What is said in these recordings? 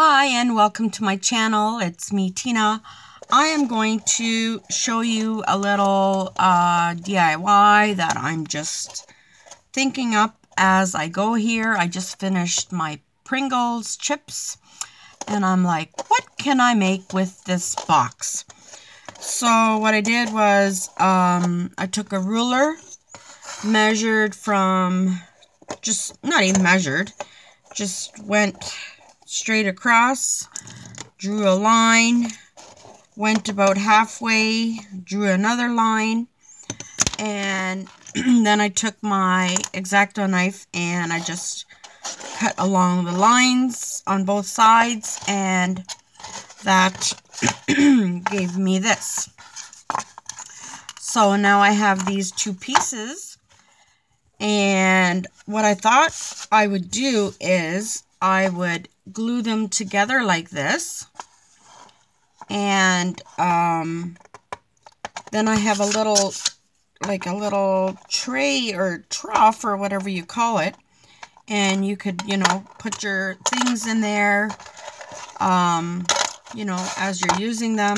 Hi and welcome to my channel. It's me, Tina. I am going to show you a little DIY that I'm just thinking up as I go here. I just finished my Pringles chips and I'm like, what can I make with this box? So what I did was I took a ruler, measured from, not even measured, just went straight across, drew a line, went about halfway, drew another line, and then I took my X-Acto knife and I just cut along the lines on both sides, and that gave me this. So now I have these two pieces, and what I thought I would do is I would glue them together like this, and then I have a little tray or trough or whatever you call it, and you could, put your things in there, as you're using them,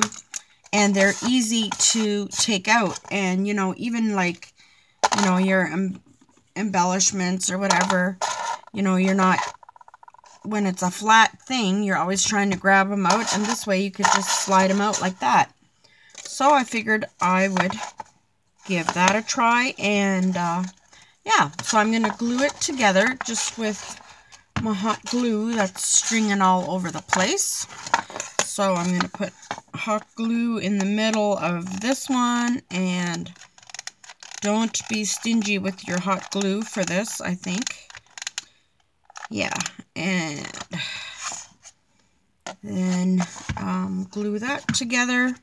and they're easy to take out, and, even like, your embellishments or whatever, you're not, when it's a flat thing, you're always trying to grab them out, and this way you could just slide them out like that. So I figured I would give that a try, and yeah, so I'm going to glue it together just with my hot glue that's stringing all over the place. So I'm going to put hot glue in the middle of this one, and don't be stingy with your hot glue for this, I think. Yeah, and then glue that together.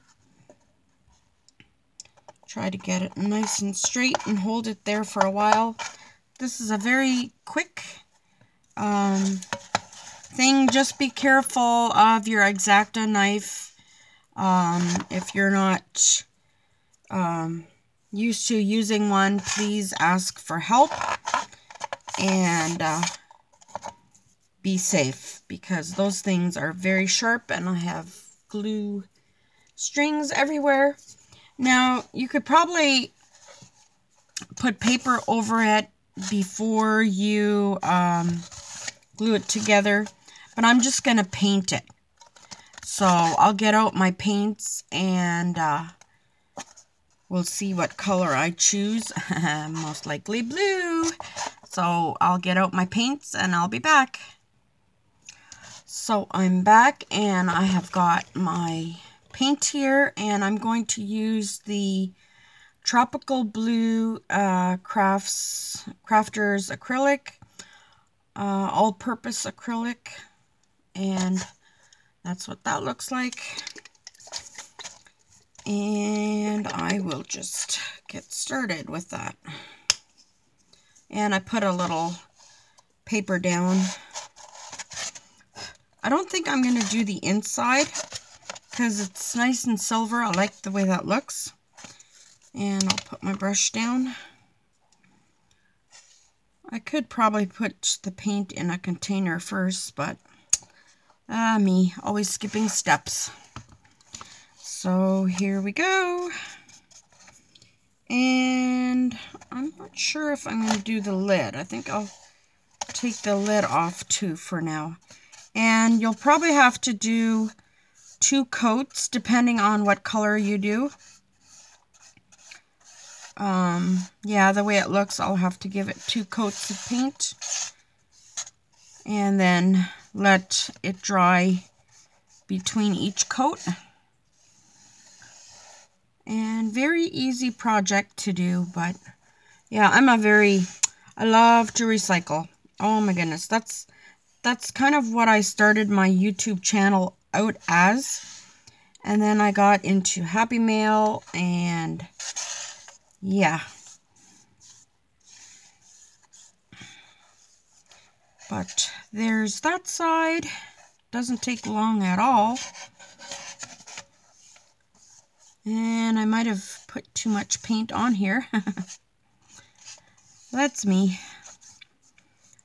Try to get it nice and straight and hold it there for a while. This is a very quick thing. Just be careful of your X-Acto knife. If you're not used to using one, please ask for help, and be safe, because those things are very sharp and I have glue strings everywhere. Now, you could probably put paper over it before you glue it together, but I'm just going to paint it. So I'll get out my paints, and we'll see what color I choose. Most likely blue. So I'll get out my paints and I'll be back. So I'm back, and I have got my paint here, and I'm going to use the Tropical Blue Crafters acrylic, all-purpose acrylic, and that's what that looks like. And I will just get started with that. And I put a little paper down. I don't think I'm going to do the inside because it's nice and silver. I like the way that looks. And I'll put my brush down. I could probably put the paint in a container first, but me, always skipping steps. So here we go. And I'm not sure if I'm going to do the lid. I think I'll take the lid off too for now. And you'll probably have to do 2 coats depending on what color you do. Yeah, the way it looks, I'll have to give it 2 coats of paint. And then let it dry between each coat. And very easy project to do, but yeah, I love to recycle. Oh my goodness, that's kind of what I started my YouTube channel out as. And then I got into Happy Mail, and yeah. But there's that side. Doesn't take long at all. And I might have put too much paint on here. That's me.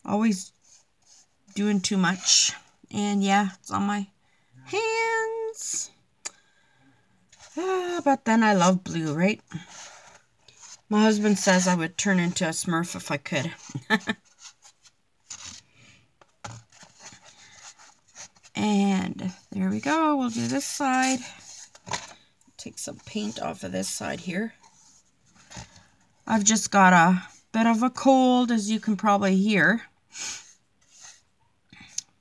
Always doing too much And yeah, it's on my hands. But then I love blue, right? My husband says I would turn into a Smurf if I could. And there we go. We'll do this side. Take some paint off of this side here. I've just got a bit of a cold, as you can probably hear.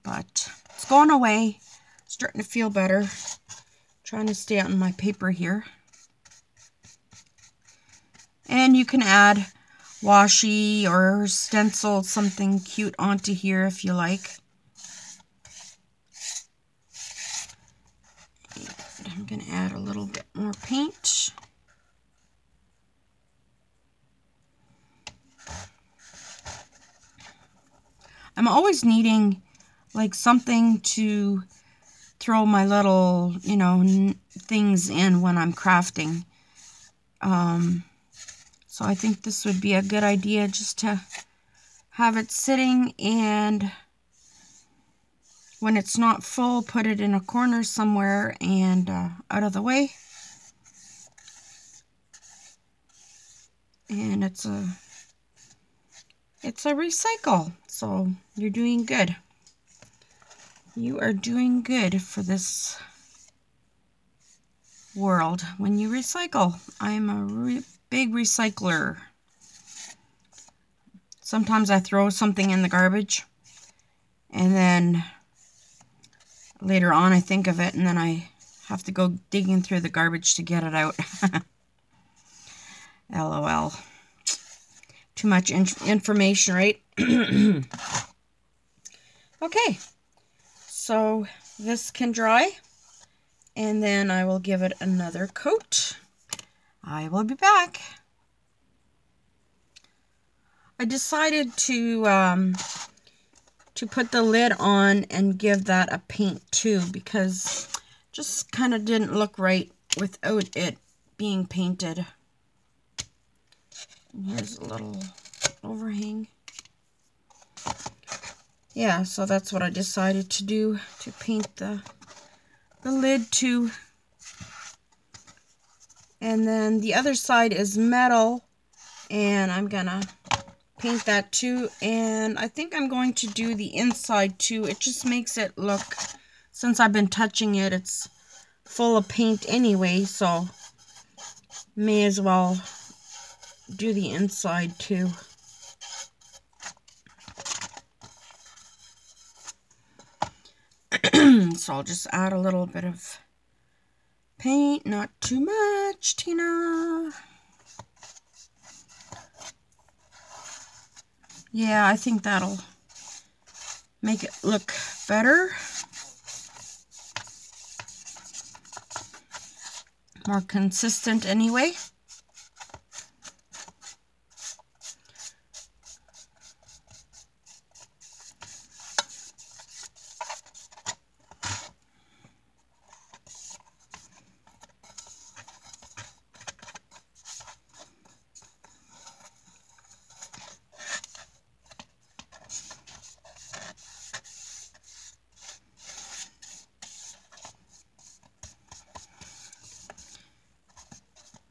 But it's going away. Starting to feel better. Trying to stay on my paper here. And you can add washi or stencil something cute onto here if you like. And I'm going to add a little bit more paint. I'm always needing like something to throw my little, you know, things in when I'm crafting. So I think this would be a good idea just to have it sitting, and when it's not full, put it in a corner somewhere and out of the way. And it's a recycle, so you're doing good. You are doing good for this world when you recycle. I'm a big recycler. Sometimes I throw something in the garbage, and then later on I think of it, and then I have to go digging through the garbage to get it out. LOL. Too much information, right? Okay, so this can dry, and then I will give it another coat. I will be back. I decided to put the lid on and give that a paint too, because just kind of didn't look right without it being painted. And here's a little overhang. Yeah, so that's what I decided to do, to paint the lid too. And then the other side is metal, and I'm gonna paint that too. And I think I'm going to do the inside too. It just makes it look, since I've been touching it, it's full of paint anyway, so may as well do the inside too. So I'll just add a little bit of paint, not too much, Tina. Yeah, I think that'll make it look better. More consistent anyway.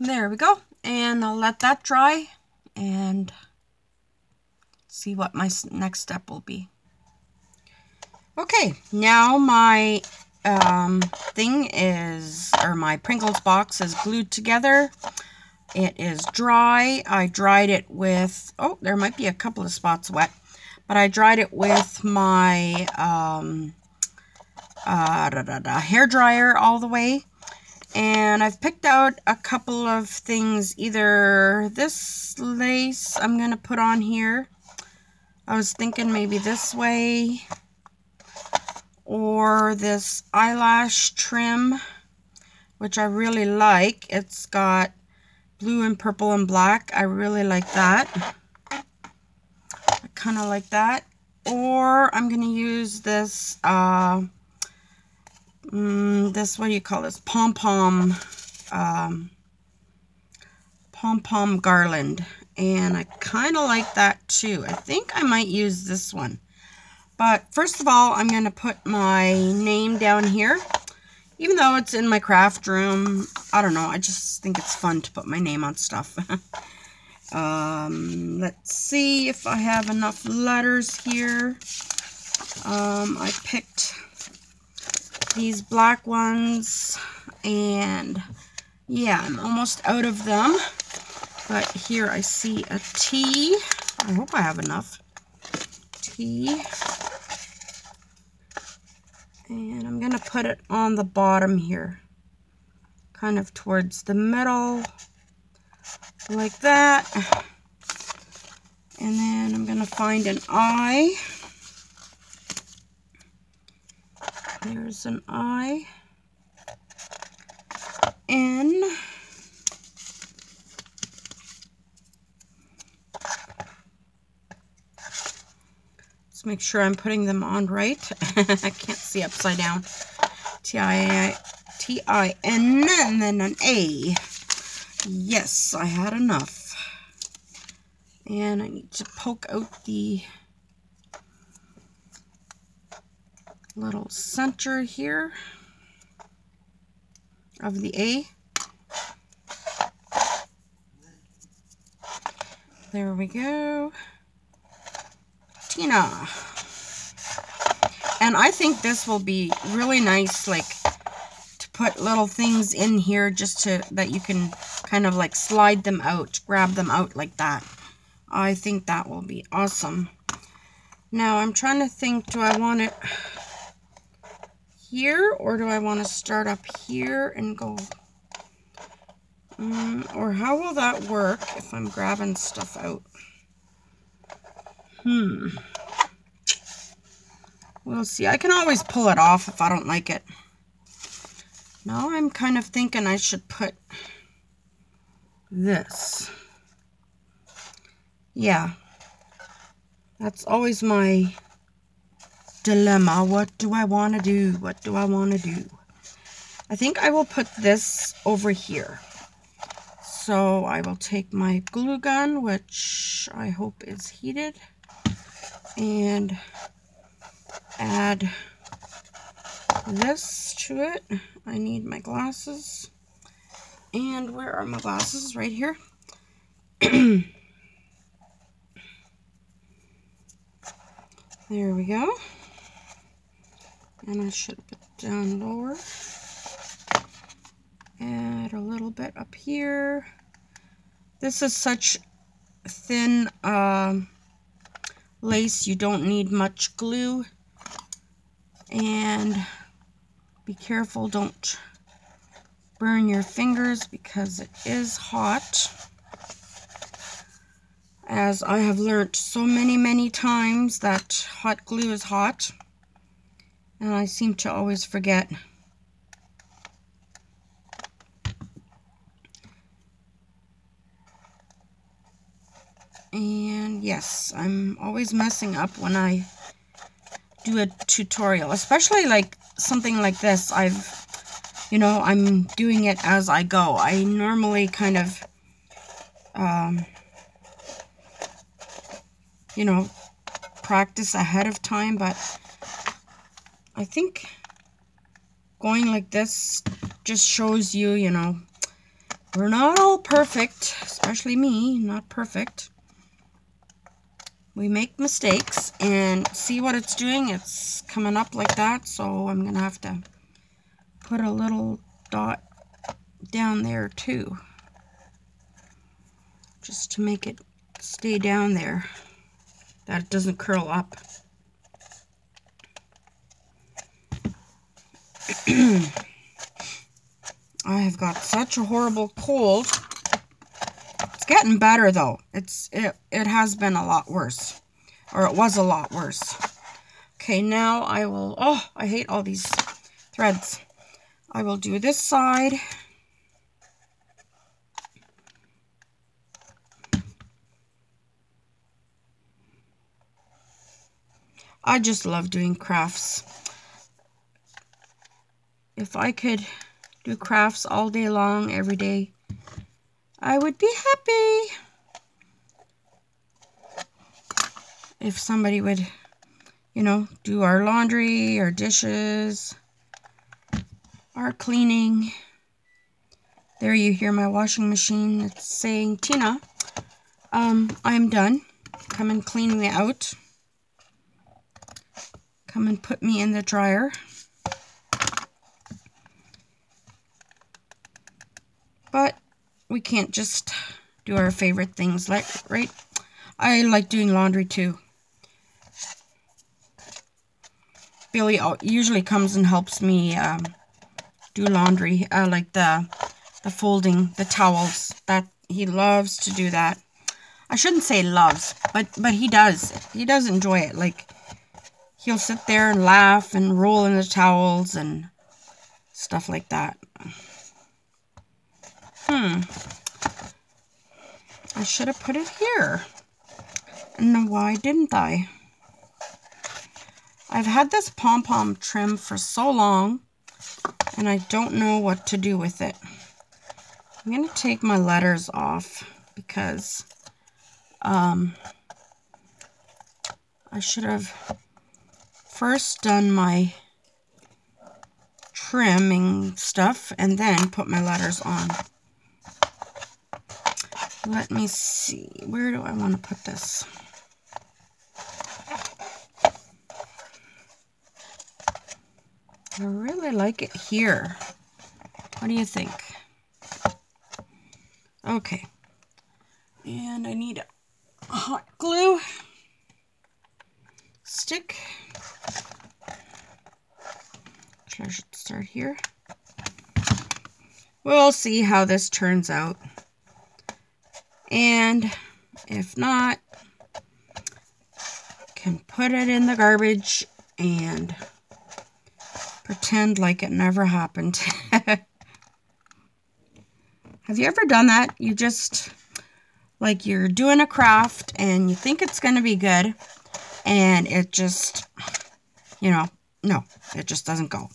There we go, and I'll let that dry and see what my next step will be. Okay, now my thing is, or my Pringles box is glued together. It is dry. I dried it with, oh, there might be a couple of spots wet, but I dried it with my hair dryer all the way. And I've picked out a couple of things, either this lace I'm going to put on here. I was thinking maybe this way, or this eyelash trim, which I really like. It's got blue and purple and black. I really like that. I kind of like that. Or I'm going to use this this, what do you call this, pom-pom garland, and I kind of like that too. I think I might use this one, But first of all, I'm going to put my name down here. Even though it's in my craft room, I don't know, I just think it's fun to put my name on stuff. Let's see if I have enough letters here. I picked these black ones, and yeah, I'm almost out of them. But here I see a T. I hope I have enough. T. And I'm going to put it on the bottom here, kind of towards the middle, like that. And then I'm going to find an I. There's an I. N. Let's make sure I'm putting them on right. I can't see upside down. T-I-N, and then an A. Yes, I had enough. And I need to poke out the little center here of the A. There we go. Tina. And I think this will be really nice, like, to put little things in here just to, that you can kind of like slide them out, grab them out like that. I think that will be awesome. Now I'm trying to think, do I want it here, or do I want to start up here and go, or how will that work if I'm grabbing stuff out? We'll see. I can always pull it off if I don't like it. Now I'm kind of thinking I should put this. Yeah. That's always my dilemma. What do I want to do? What do I want to do? I think I will put this over here. So I will take my glue gun, which I hope is heated, and add this to it. I need my glasses. And where are my glasses? Right here. There we go. And I should put it down lower. Add a little bit up here. This is such thin lace, you don't need much glue. And be careful, don't burn your fingers because it is hot. As I have learned so many times that hot glue is hot. And I seem to always forget. And yes, I'm always messing up when I do a tutorial, especially like something like this. I'm doing it as I go. I normally kind of, practice ahead of time, but I think going like this just shows you, we're not all perfect, especially me, not perfect. We make mistakes, and see what it's doing? It's coming up like that, so I'm going to have to put a little dot down there too, just to make it stay down there, that it doesn't curl up. I have got such a horrible cold. It's getting better though. It has been a lot worse, or it was a lot worse. Okay, now I will, I hate all these threads. I will do this side. I just love doing crafts. If I could do crafts all day long, every day, I would be happy. If somebody would you know, do our laundry, our dishes, our cleaning. There you hear my washing machine. It's saying, Tina, I'm done. Come and clean me out. Come and put me in the dryer. But we can't just do our favorite things, like, right? I like doing laundry too. Billy usually comes and helps me do laundry, like the folding, the towels. That he loves to do that. I shouldn't say loves, but he does. He does enjoy it. Like, he'll sit there and laugh and roll in the towels and stuff like that. I should have put it here. And why didn't I? I've had this pom-pom trim for so long, and I don't know what to do with it. I'm going to take my letters off because I should have first done my trimming stuff and then put my letters on. Let me see. Where do I want to put this? I really like it here. What do you think? Okay. And I need a hot glue stick. Actually, I should start here. We'll see how this turns out. And if not, can put it in the garbage and pretend like it never happened. Have you ever done that? You just, like, you're doing a craft and you think it's going to be good and it just, you know, no, it just doesn't go.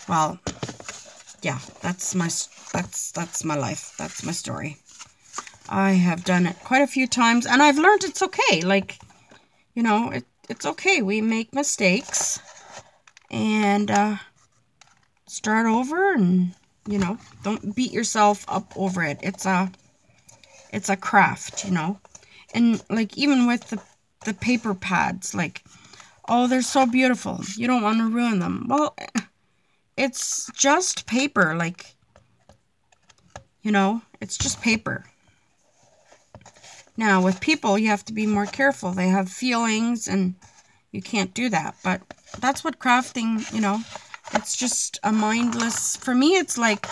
Well, yeah, that's my life. That's my story. I have done it quite a few times, and I've learned it's okay. Like, you know, it's okay. We make mistakes, and start over, and, you know, don't beat yourself up over it. It's a craft, you know. And, like, even with the paper pads, like, oh, they're so beautiful. You don't want to ruin them. Well, it's just paper, like, you know, it's just paper. Now, with people, you have to be more careful. They have feelings, and you can't do that. But that's what crafting, you know, it's just a mindless, for me, it's like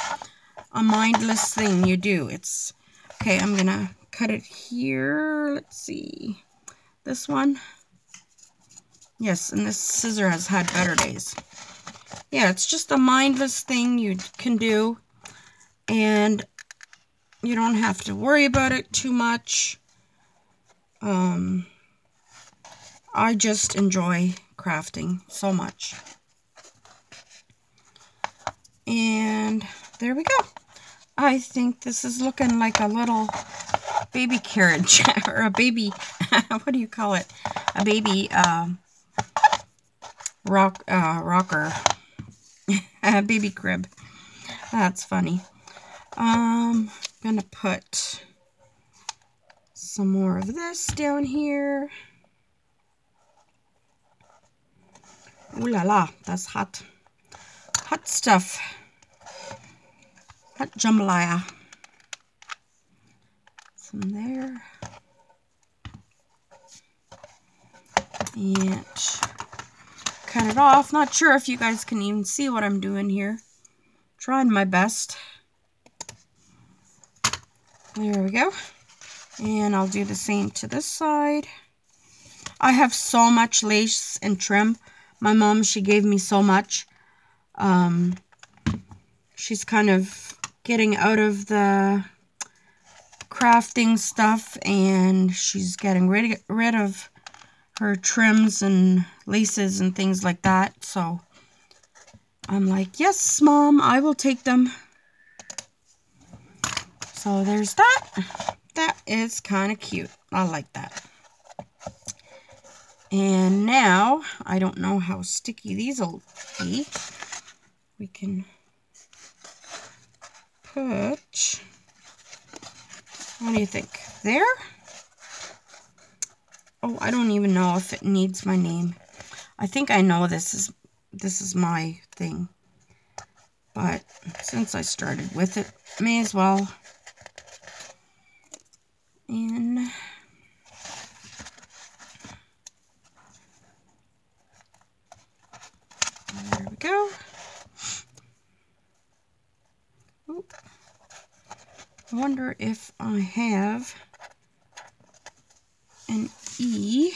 a mindless thing you do. It's, okay, I'm going to cut it here. Let's see. This one. Yes, and this scissor has had better days. Yeah, it's just a mindless thing you can do. And you don't have to worry about it too much. I just enjoy crafting so much. And there we go. I think this is looking like a little baby carriage or a baby, what do you call it? A baby rocker. A baby crib. That's funny. I'm going to put some more of this down here. Ooh la la, that's hot. Hot stuff. Hot jambalaya. Some there. And cut it off. Not sure if you guys can even see what I'm doing here. Trying my best. There we go. And I'll do the same to this side. I have so much lace and trim. My mom, she gave me so much. She's kind of getting out of the crafting stuff, and she's getting rid of her trims and laces and things like that. So I'm like, yes, Mom, I will take them. So there's that. That is kind of cute. I like that. And now, I don't know how sticky these will be. We can put, what do you think? There? Oh, I don't even know if it needs my name. I think I know this is my thing. But since I started with it, may as well. And there we go. Oop. I wonder if I have an E.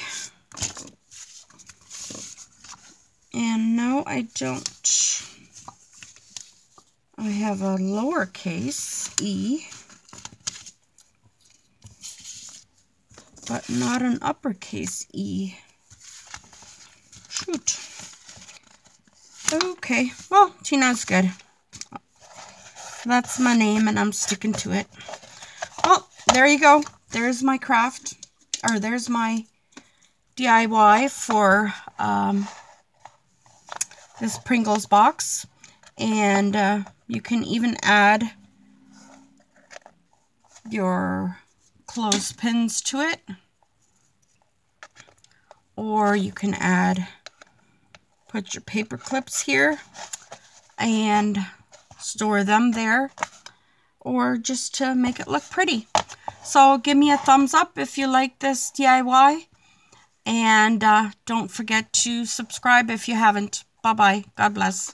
And no, I don't. I have a lowercase e, but not an uppercase E. Shoot. Okay, well, Tina's good. That's my name, and I'm sticking to it. Well, there you go. There's my craft, or there's my DIY for this Pringles box. And you can even add your clothespins to it, or you can put your paper clips here and store them there, or just to make it look pretty. So give me a thumbs up if you like this DIY, and don't forget to subscribe if you haven't. Bye-bye. God bless.